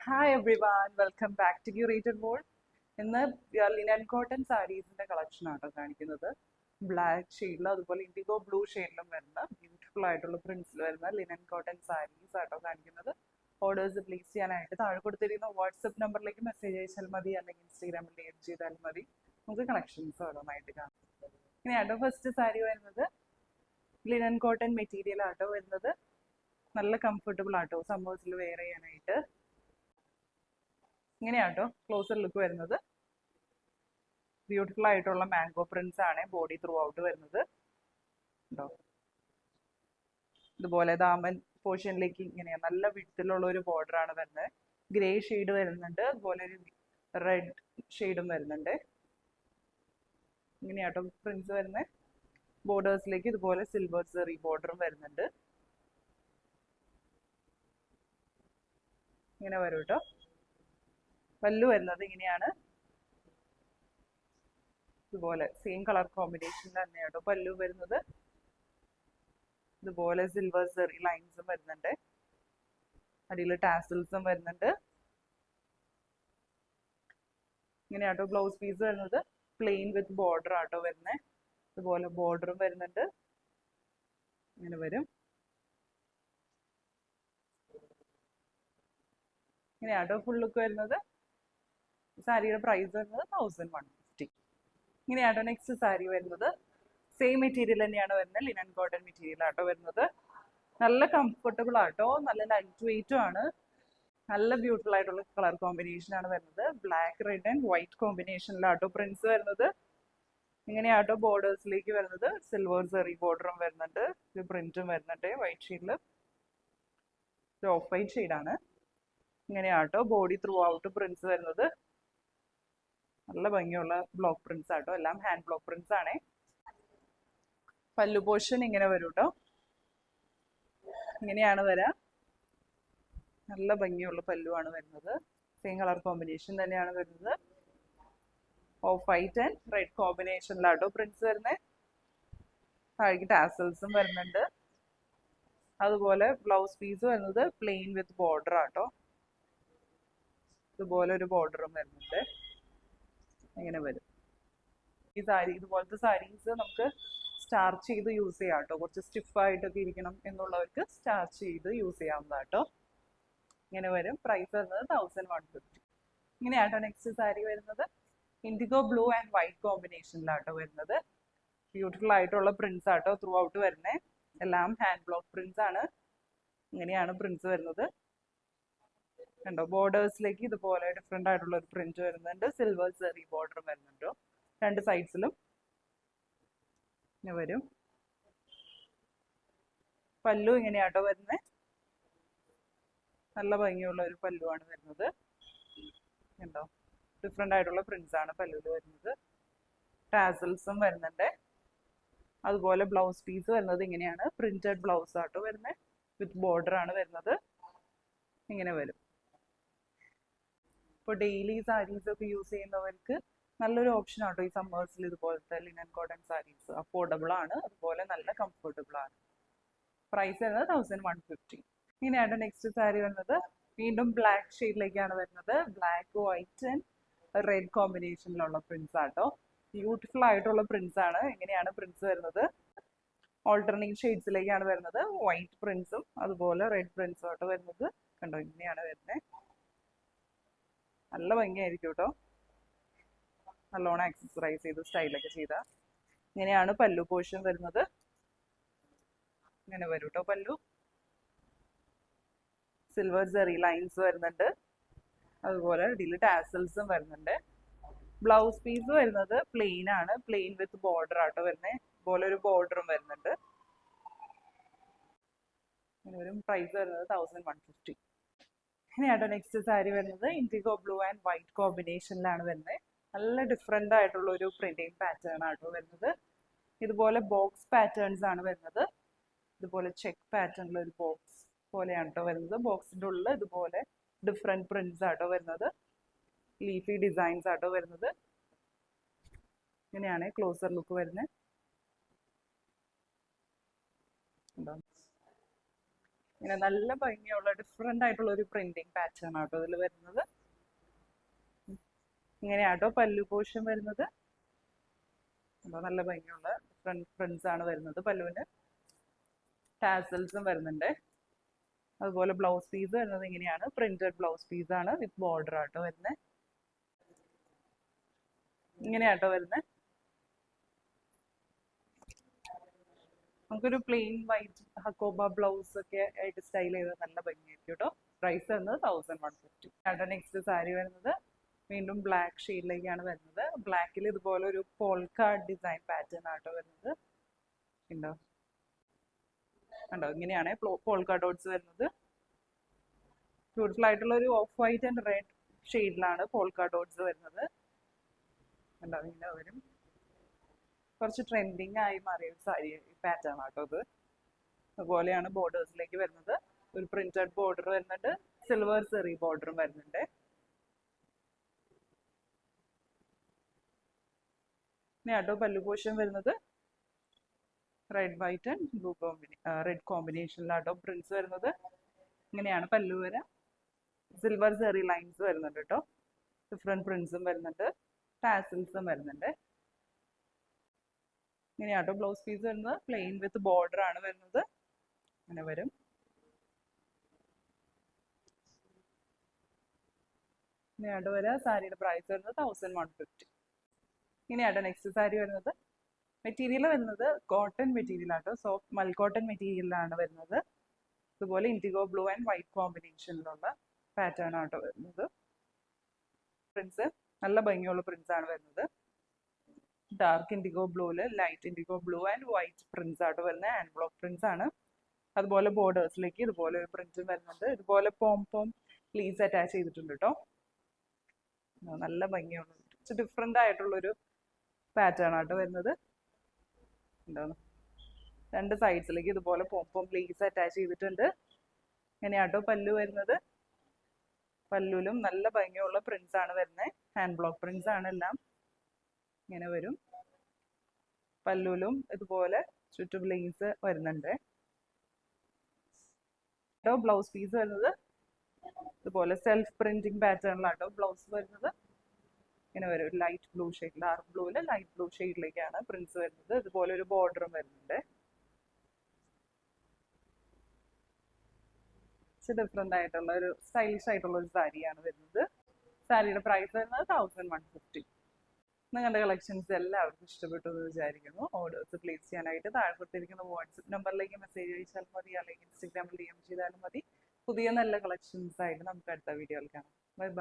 Hi everyone welcome back to curated world. ഇന്ന് linen cotton സാരീസിന്റെ collection ആട്ടോ കാണിക്കുന്നത്. ബ്ലാക്ക് ഷെയ്ഡിലും അതുപോലെ ഇൻഡിഗോ ബ്ലൂ ഷെയ്ഡിലും വരുന്ന ബ്യൂട്ടിഫുൾ ആയിട്ടുള്ള പ്രിന്റ്സിൽ വരുന്ന ലിനൻ കോട്ടൺ സാരീസ് ആട്ടോ കാണിക്കുന്നത്. ഓർഡേഴ്സ് പ്ലേസ് ചെയ്യാനായിട്ട് താഴെ കൊടുത്തിരിക്കുന്ന വാട്സപ്പ് നമ്പറിലേക്ക് മെസ്സേജ് അയച്ചാൽ മതി, അല്ലെങ്കിൽ ഇൻസ്റ്റാഗ്രാമിൽ DM ചെയ്താലും മതി. നമുക്ക് കളക്ഷൻസ് ഓരോന്നായിട്ട് കാണാം. ഇങ്ങനെയാട്ടോ ഫസ്റ്റ് സാരി വരുന്നത് ലിനൻ കോട്ടൺ മെറ്റീരിയൽ ആട്ടോ വരുന്നത്. നല്ല കംഫർട്ടബിൾ ആട്ടോ സമ്മേഴ്സിൽ വെയർ ചെയ്യാനായിട്ട്. ഇങ്ങനെയാട്ടോ ക്ലോസർ ലുക്ക് വരുന്നത്. ബ്യൂട്ടിഫുൾ ആയിട്ടുള്ള മാംഗോ പ്രിന്റ്സ് ആണ് ബോഡി ത്രൂ ഔട്ട് വരുന്നത്. ഉണ്ടോ ഇതുപോലെ ദാമൻ പോർഷനിലേക്ക് ഇങ്ങനെ നല്ല വിഡ്ത്തിലുള്ള ഒരു ബോർഡർ ആണ് വരുന്നത്. ഗ്രേ ഷെയ്ഡ് വരുന്നുണ്ട്, അതുപോലെ ഒരു റെഡ് ഷെയ്ഡും വരുന്നുണ്ട്. ഇങ്ങനെയാട്ടോ പ്രിന്റ്സ് വരുന്നത്. ബോർഡേഴ്സിലേക്ക് ഇതുപോലെ സിൽവർ സെറി ബോർഡറും വരുന്നുണ്ട്. ഇങ്ങനെ വരും കേട്ടോ. പല്ലു വരുന്നത് ഇങ്ങനെയാണ്. ഇതുപോലെ സെയിം കളർ കോമ്പിനേഷൻ തന്നെയാട്ടോ പല്ലു വരുന്നത്. ഇതുപോലെ സിൽവർ സെറി ലൈൻസും വരുന്നുണ്ട്. അടിയിൽ ടാസിൽസും വരുന്നുണ്ട്. ഇങ്ങനെയാട്ടോ ബ്ലൗസ് പീസ് വരുന്നത്. പ്ലെയിൻ വിത്ത് ബോർഡർ ആട്ടോ വരുന്നത്. ഇതുപോലെ ബോർഡറും വരുന്നുണ്ട്. ഇങ്ങനെ വരും. ഇങ്ങനെയാട്ടോ ഫുൾ ലുക്ക് വരുന്നത്. സാരിയുടെ പ്രൈസ് വരുന്നത് 1150. ഇങ്ങനെയാട്ടോ നെക്സ്റ്റ് സാരി വരുന്നത്. സെയിം മെറ്റീരിയൽ തന്നെയാണ് വരുന്നത്. ലിനൻ കോട്ടൺ മെറ്റീരിയൽ ആട്ടോ വരുന്നത്. നല്ല കംഫർട്ടബിൾ ആട്ടോ, നല്ല ലൈറ്റ് വെയിറ്റും ആണ്. നല്ല ബ്യൂട്ടിഫുൾ ആയിട്ടുള്ള കളർ കോമ്പിനേഷൻ ആണ് വരുന്നത്. ബ്ലാക്ക് റെഡ് ആൻഡ് വൈറ്റ് കോമ്പിനേഷനിലാട്ടോ പ്രിന്റ്സ് വരുന്നത്. ഇങ്ങനെയാട്ടോ ബോർഡേഴ്സിലേക്ക് വരുന്നത്. സിൽവർ സെറി ബോർഡറും വരുന്നുണ്ട്, ഒരു പ്രിന്റും വരുന്നുണ്ട് വൈറ്റ് ഷെയ്ഡിൽ. ഓഫ് വൈറ്റ് ഷെയ്ഡാണ്. ഇങ്ങനെയാട്ടോ ബോഡി ത്രൂ ഔട്ട് പ്രിന്റ്സ് വരുന്നത്. നല്ല ഭംഗിയുള്ള ബ്ലോക്ക് പ്രിന്റ്സ് ആട്ടോ, എല്ലാം ഹാൻഡ് ബ്ലോക്ക് പ്രിന്റ്സ് ആണ്. പല്ലു പോർഷൻ ഇങ്ങനെ വരും കേട്ടോ. ഇങ്ങനെയാണ് വരാം. നല്ല ഭംഗിയുള്ള പല്ലുവാണ് വരുന്നത്. സെയിം കളർ കോമ്പിനേഷൻ തന്നെയാണ് വരുന്നത്. ഓഫ് വൈറ്റ് ആൻഡ് റെഡ് കോമ്പിനേഷനിലാട്ടോ പ്രിന്റ്സ് വരുന്നത്. താഴേക്ക് ടാസൽസും വരുന്നുണ്ട്. അതുപോലെ ബ്ലൗസ് പീസ് വരുന്നത് പ്ലെയിൻ വിത്ത് ബോർഡർ ആട്ടോ. ഇതുപോലെ ഒരു ബോർഡറും വരുന്നുണ്ട്. ഇങ്ങനെ വരും. ഈ സാരി ഇതുപോലത്തെ സാരീസ് നമുക്ക് സ്റ്റാർച്ച് ചെയ്ത് യൂസ് ചെയ്യാം കേട്ടോ. കുറച്ച് സ്റ്റിഫായിട്ടൊക്കെ ഇരിക്കണം എന്നുള്ളവർക്ക് സ്റ്റാർച്ച് ചെയ്ത് യൂസ് ചെയ്യാവുന്നതാട്ടോ. ഇങ്ങനെ വരും. പ്രൈസ് വരുന്നത് 1150. ഇങ്ങനെയാട്ടോ നെക്സ്റ്റ് സാരി വരുന്നത്. ഇൻഡിഗോ ബ്ലൂ ആൻഡ് വൈറ്റ് കോമ്പിനേഷനിലാട്ടോ വരുന്നത്. ബ്യൂട്ടിഫുൾ ആയിട്ടുള്ള പ്രിന്റ്സ് ആട്ടോ ത്രൂ ഔട്ട് വരുന്നത്. എല്ലാം ഹാൻഡ് ബ്ലോക്ക് പ്രിന്റ്സ് ആണ്. ഇങ്ങനെയാണ് പ്രിന്റ്സ് വരുന്നത്. കണ്ടോ ബോർഡേഴ്സിലേക്ക് ഇതുപോലെ ഡിഫറെന്റ് ആയിട്ടുള്ള ഒരു പ്രിന്റ് വരുന്നുണ്ട്. സിൽവർ സെറി ബോർഡർ വരുന്നുണ്ടോ രണ്ട് സൈഡ്സിലും. ഇങ്ങനെ വരും. പല്ലു ഇങ്ങനെയാട്ടോ വരുന്നത്. നല്ല ഭംഗിയുള്ള ഒരു പല്ലുവാണ് വരുന്നത്. കണ്ടോ ഡിഫറെന്റ് ആയിട്ടുള്ള പ്രിന്റ്സ് ആണ് പല്ലുവിൽ വരുന്നത്. ടാസൽസും വരുന്നുണ്ട്. അതുപോലെ ബ്ലൗസ് പീസ് വരുന്നത് ഇങ്ങനെയാണ്. പ്രിന്റഡ് ബ്ലൗസ് ആട്ടോ വരുന്നത്. വിത്ത് ബോർഡർ ആണ് വരുന്നത്. ഇങ്ങനെ വരും. ഇപ്പോൾ ഡെയിലി സാരീസ് ഒക്കെ യൂസ് ചെയ്യുന്നവർക്ക് നല്ലൊരു ഓപ്ഷൻ ആട്ടോ ഈ സമ്മേഴ്സിൽ ഇതുപോലത്തെ ലിനൻ കോട്ടൺ സാരീസ്. അഫോർഡബിൾ ആണ്, അതുപോലെ നല്ല കംഫർട്ടബിൾ ആണ്. പ്രൈസ് വരുന്നത് 1150. ഇങ്ങനെയാണ് നെക്സ്റ്റ് സാരി വരുന്നത്. വീണ്ടും ബ്ലാക്ക് ഷെയ്ഡിലേക്കാണ് വരുന്നത്. ബ്ലാക്ക് വൈറ്റ് ആൻഡ് റെഡ് കോമ്പിനേഷനിലുള്ള പ്രിന്റ്സ് ആട്ടോ. ബ്യൂട്ടിഫുൾ ആയിട്ടുള്ള പ്രിന്റ്സ് ആണ്. എങ്ങനെയാണ് പ്രിന്റ്സ് വരുന്നത്. ഓൾട്ടർനേറ്റ് ഷെയ്ഡ്സിലേക്കാണ് വരുന്നത്. വൈറ്റ് പ്രിന്റ്സും അതുപോലെ റെഡ് പ്രിന്റ്സും ആട്ടോ വരുന്നത്. കണ്ടോ ഇങ്ങനെയാണ് വരുന്നത്. നല്ല ഭംഗിയായിരിക്കും കേട്ടോ. നല്ലോണം ആക്സസറൈസ് ചെയ്ത് സ്റ്റൈലൊക്കെ ചെയ്ത. ഇങ്ങനെയാണ് പല്ലു പോർഷൻ വരുന്നത്. ഇങ്ങനെ വരും കേട്ടോ പല്ലു. സിൽവർ സെറി ലൈൻസ് വരുന്നുണ്ട്. അതുപോലെ ഇതിൽ ടാസൽസും വരുന്നുണ്ട്. ബ്ലൗസ് പീസ് വരുന്നത് പ്ലെയിൻ ആണ്. പ്ലെയിൻ വിത്ത് ബോർഡർ ആട്ടോ വരുന്നത്. അതുപോലെ ഒരു ബോർഡറും വരുന്നുണ്ട്. പ്രൈസ് വരുന്നത് 1150. ഇങ്ങനെയാട്ടോ നെക്സ്റ്റ് സാരി വരുന്നത്. ഇൻഡിഗോ ബ്ലൂ ആൻഡ് വൈറ്റ് കോമ്പിനേഷനിലാണ് വരുന്നത്. നല്ല ഡിഫറെന്റ് ആയിട്ടുള്ള ഒരു പ്രിന്റിങ് പാറ്റേൺ ആട്ടോ വരുന്നത്. ഇതുപോലെ ബോക്സ് പാറ്റേൺസ് ആണ് വരുന്നത്. ഇതുപോലെ ചെക്ക് പാറ്റേണിൽ ഒരു ബോക്സ് പോലെയാണ് കേട്ടോ വരുന്നത്. ബോക്സിന്റെ ഉള്ളിൽ ഇതുപോലെ ഡിഫറെന്റ് പ്രിന്റ്സ് ആട്ടോ വരുന്നത്. ലീഫി ഡിസൈൻസ് ആട്ടോ വരുന്നത്. ഇങ്ങനെയാണ് ക്ലോസർ ലുക്ക് വരുന്നത്. ഇങ്ങനെ നല്ല ഭംഗിയുള്ള ഡിഫറെന്റ് ആയിട്ടുള്ള ഒരു പ്രിന്റിങ് പാറ്റേൺ ആട്ടോ ഇതിൽ വരുന്നത്. ഇങ്ങനെയാട്ടോ പല്ലു പോർഷൻ വരുന്നത്. അപ്പോൾ നല്ല ഭംഗിയുള്ള പ്രിന്റ്സ് ആണ് വരുന്നത്. പല്ലുവിന് ടാസൽസും വരുന്നുണ്ട്. അതുപോലെ ബ്ലൗസ് പീസ് വരുന്നത് ഇങ്ങനെയാണ്, പ്രിന്റഡ് ബ്ലൗസ് പീസ് ആണ് വിത്ത് ബോർഡർ ആട്ടോ വരുന്നത്. ഇങ്ങനെയാട്ടോ വരുന്നത്. നമുക്കൊരു പ്ലെയിൻ വൈറ്റ് ഹക്കോബ ബ്ലൗസ് ഒക്കെ ആയിട്ട് സ്റ്റൈൽ ചെയ്ത് നല്ല ഭംഗിയായിരിക്കും കേട്ടോ. പ്രൈസ് വരുന്നത് 1150. നെക്സ്റ്റ് സാരി വരുന്നത് വീണ്ടും ബ്ലാക്ക് ഷെയ്ഡിലേക്കാണ് വരുന്നത്. ബ്ലാക്കിൽ ഇതുപോലെ ഒരു പോൾക്ക ഡിസൈൻ പാറ്റേൺ ആട്ടോ വരുന്നത്. ഉണ്ടോ കണ്ടോ, ഇങ്ങനെയാണ് പോൾക്ക ഡോട്ട്സ് വരുന്നത്. ബ്യൂട്ടിഫുൾ ആയിട്ടുള്ള ഒരു ഓഫ് വൈറ്റ് ആൻഡ് റെഡ് ഷെയ്ഡിലാണ് പോൾക്ക ഡോട്ട്സ് വരുന്നത്. കണ്ടോ, ഇങ്ങനെ വരും. കുറച്ച് ട്രെൻഡിങ് ആയി മാറിയ ഒരു സാരി പാറ്റേൺ ആട്ടോ ഇത്. അതുപോലെയാണ് ബോർഡേഴ്സിലേക്ക് വരുന്നത്. ഒരു പ്രിന്റഡ് ബോർഡർ വരുന്നുണ്ട്, സിൽവർ സെറി ബോർഡറും വരുന്നുണ്ട്. ഇനി ആട്ടോ പല്ലു പോർഷൻ വരുന്നത് red white and blue red കോമ്പിനേഷനിലാട്ടോ പ്രിന്റ്സ് വരുന്നത്. ഇങ്ങനെയാണ് പല്ലു വരെ. സിൽവർ സെറി ലൈൻസ് വരുന്നുണ്ട് കേട്ടോ. ഡിഫറെന്റ് പ്രിന്റ്സും വരുന്നുണ്ട്, ടാസിൽസും വരുന്നുണ്ട്. ഇങ്ങനെയാട്ടോ ബ്ലൗസ് പീസ് വരുന്നത്. പ്ലെയിൻ വിത്ത് ബോർഡർ ആണ് വരുന്നത്. ഇങ്ങനെ വരും. ഇങ്ങനെയാട്ടോ വരിക. സാരിയുടെ പ്രൈസ് വരുന്നത് 1150. ഇങ്ങനെയാട്ടോ നെക്സ്റ്റ് സാരി വരുന്നത്. മെറ്റീരിയൽ വരുന്നത് കോട്ടൺ മെറ്റീരിയൽ ആട്ടോ. സോഫ്റ്റ് മൽക്കോട്ടൺ മെറ്റീരിയലാണ് വരുന്നത്. ഇതുപോലെ ഇൻഡിഗോ ബ്ലൂ ആൻഡ് വൈറ്റ് കോമ്പിനേഷനിലുള്ള പാറ്റേൺ ആട്ടോ വരുന്നത്. പ്രിന്റ്സ് നല്ല ഭംഗിയുള്ള പ്രിന്റ്സ് ആണ് വരുന്നത്. ഡാർക്ക് ഇൻഡിഗോ ബ്ലൂവില് light indigo blue and white prints ആട്ടോ വരുന്നത്. ഹാൻഡ് ബ്ലോക്ക് പ്രിന്റ്സ് ആണ്. അതുപോലെ ബോർഡേഴ്സിലേക്ക് ഇതുപോലെ ഒരു പ്രിന്റും വരുന്നുണ്ട്. ഇതുപോലെ പോം ലീവ്സ് അറ്റാച്ച് ചെയ്തിട്ടുണ്ട് കേട്ടോ. നല്ല ഭംഗിയുള്ള ഡിഫറെന്റ് ആയിട്ടുള്ളൊരു പാറ്റേൺ ആട്ടോ വരുന്നത്. എന്താണ്, രണ്ട് സൈഡ്സിലേക്ക് ഇതുപോലെ പോം ലീവ്സ് അറ്റാച്ച് ചെയ്തിട്ടുണ്ട്. ഇങ്ങനെയാട്ടോ പല്ലു വരുന്നത്. പല്ലുവിലും നല്ല ഭംഗിയുള്ള പ്രിന്റ്സ് ആണ് വരുന്നത്. ഹാൻഡ് ബ്ലോക്ക് പ്രിന്റ്സ് ആണ് എല്ലാം. ഇങ്ങനെ വരും. പല്ലുവിലും ഇതുപോലെ ചുറ്റും ലീവ്സ് വരുന്നുണ്ട്. ബ്ലൗസ് പീസ് വരുന്നത് ഇതുപോലെ സെൽഫ് പ്രിന്റിംഗ് പാറ്റേണിലാട്ടോ ബ്ലൗസ് വരുന്നത്. ഇങ്ങനെ വരും. ഒരു ലൈറ്റ് ബ്ലൂ ഷെയ്ഡ്, ഡാർക്ക് ബ്ലൂവില് ലൈറ്റ് ബ്ലൂ ഷെയ്ഡിലേക്കാണ് പ്രിന്റ്സ് വരുന്നത്. ഇതുപോലെ ഒരു ബോർഡറും വരുന്നുണ്ട്. ഡിഫറെന്റ് ആയിട്ടുള്ള ഒരു സ്റ്റൈലിഷ് ആയിട്ടുള്ള ഒരു സാരിയാണ് വരുന്നത്. സാരിയുടെ പ്രൈസ് വരുന്നത് 1150. നിങ്ങളുടെ കളക്ഷൻസ് എല്ലാവർക്കും ഇഷ്ടപ്പെട്ടു എന്ന് വിചാരിക്കുന്നു. ഓർഡേഴ്സ് പ്ലേസ് ചെയ്യാനായിട്ട് താഴെ കൊടുത്തിരിക്കുന്ന വാട്സപ്പ് നമ്പറിലേക്ക് മെസ്സേജ് അയച്ചാൽ മതി, അല്ലെങ്കിൽ ഇൻസ്റ്റഗ്രാമിൽ DM ചെയ്താലും മതി. പുതിയ നല്ല കളക്ഷൻസ് ആയിട്ട് നമുക്ക് അടുത്ത വീഡിയോയിൽ കാണാം. Bye bye.